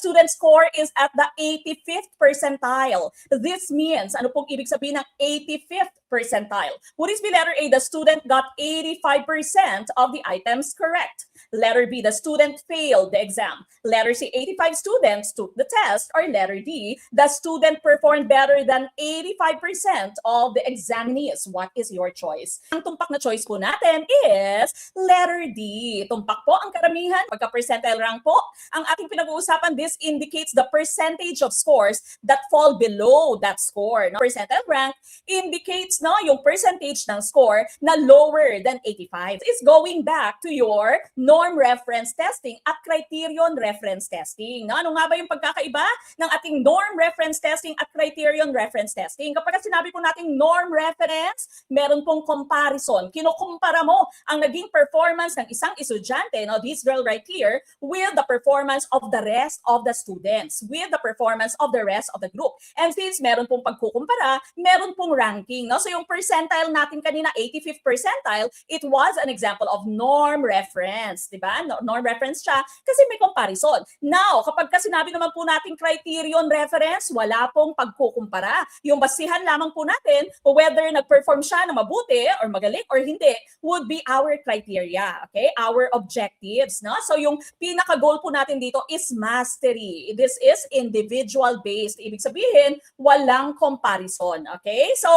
student score is at the 85th percentile. This means, ano pong ibig sabihin ng 85th percentile? Would it be letter A, the student got 85% of the items correct? Letter B, the student failed the exam. Letter C, 85 students took the test. Or letter D, the student performed better than 85% of the examinees. What is your choice? Ang tumpak na choice po natin is letter D. Tumpak po ang karamihan. Pagka percentile rank po, ang ating pinag-uusapan, this indicates the percentage of scores that fall below that score. No? Percentile rank indicates yung percentage ng score na lower than 85. It's going back to your norm reference testing at criterion reference testing. No? Ano nga ba yung pagkakaiba ng ating norm reference testing at criterion reference testing? Kapag sinabi po nating norm reference, meron pong comparison. Kinukumpara mo ang naging performance ng isang estudyante, this girl right here, with the performance of the rest of the students, with the performance of the rest of the group. And since meron pong pagkukumpara, meron pong ranking. No? So yung percentile natin kanina, 85th percentile, it was an example of norm reference. Diba? Norm reference siya kasi may comparison. Now, kapag sinabi naman po natin criterion reference, wala pong pagkukumpara. Yung basihan lamang po natin whether nag-perform siya na mabuti or magaling or hindi would be our criteria. Okay? Our objectives. No? So yung pinaka-goal po natin dito is mastery. This is individual-based. Ibig sabihin, walang comparison. Okay? So,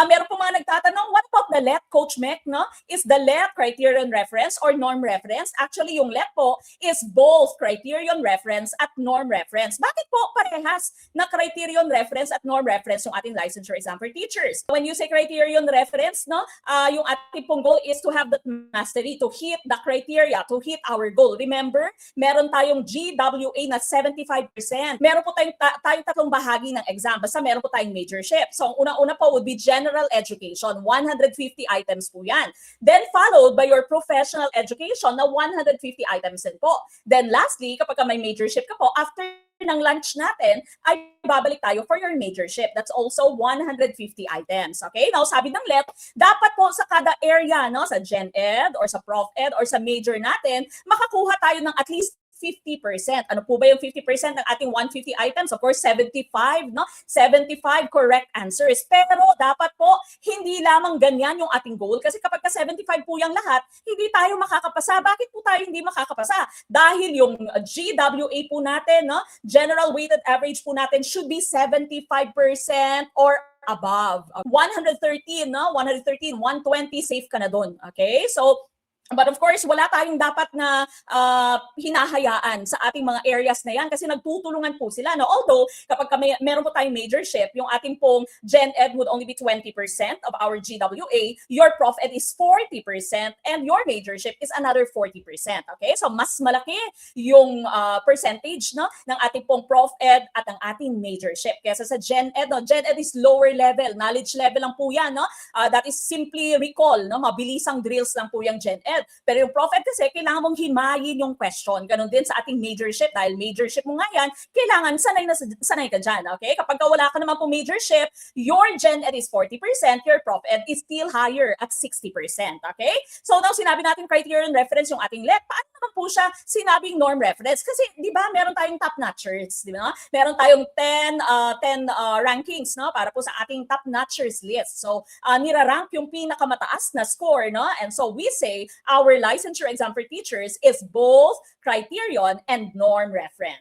meron po mga nagtatanong, what about the LET, Coach Mek? No? Is the LET criterion reference or norm reference? Actually, yung LET po is both criterion reference at norm reference. Bakit po parehas na criterion reference at norm reference yung ating licensure exam for teachers? When you say criterion reference, yung ating pong goal is to have that mastery, to hit the criteria, to hit our goal. Remember, meron tayong GWA na 75%. Meron po tayong tatlong bahagi ng exam. Basta meron po tayong majorship. So, ang unang-una po would be general education. 150 items po yan. Then, followed by your professional education na 150 items din po. Then, lastly, kapag may majorship ka po, after ng lunch natin, ay babalik tayo for your majorship. That's also 150 items. Okay? Now, sabi ng LET, dapat po sa kada area, sa Gen Ed or sa Prof Ed or sa major natin, makakuha tayo ng at least 50%. Ano po ba yung 50% ng ating 150 items? Of course, 75, 75 correct answers. Pero dapat po, hindi lamang ganyan yung ating goal. Kasi kapag ka 75 po yung lahat, hindi tayo makakapasa. Bakit po tayo hindi makakapasa? Dahil yung GWA po natin, general weighted average po natin should be 75% or above. 113, 113, 120, safe ka na doon. Okay? So, but of course, wala tayong dapat na hinahayaan sa ating mga areas na yan kasi nagtutulungan po sila. Although, kapag meron po tayong majorship, yung ating pong Gen Ed would only be 20% of our GWA, your Prof Ed is 40%, and your majorship is another 40%. Okay? So, mas malaki yung percentage ng ating pong Prof Ed at ang ating majorship. Kesa sa Gen Ed, Gen Ed is lower level, knowledge level lang po yan. That is simply recall, mabilisang drills lang po yung Gen Ed. Pero yung Prof Ed kasi, kailangan mong himayin yung question. Ganon din sa ating majorship. Dahil majorship mo nga yan, kailangan sanay ka dyan. Okay? Kapag wala ka naman po majorship, your Gen Ed is 40%, your Prof Ed is still higher at 60%. Okay? So now, sinabi natin criterion reference yung ating LET. Paano naman po siya sinabing norm reference? Kasi, di ba, meron tayong top notchers. Di ba? Meron tayong 10 rankings para po sa ating top notchers list. So, nirarank yung pinakamataas na score. And so, we say, our licensure exam for teachers is both criterion and norm reference.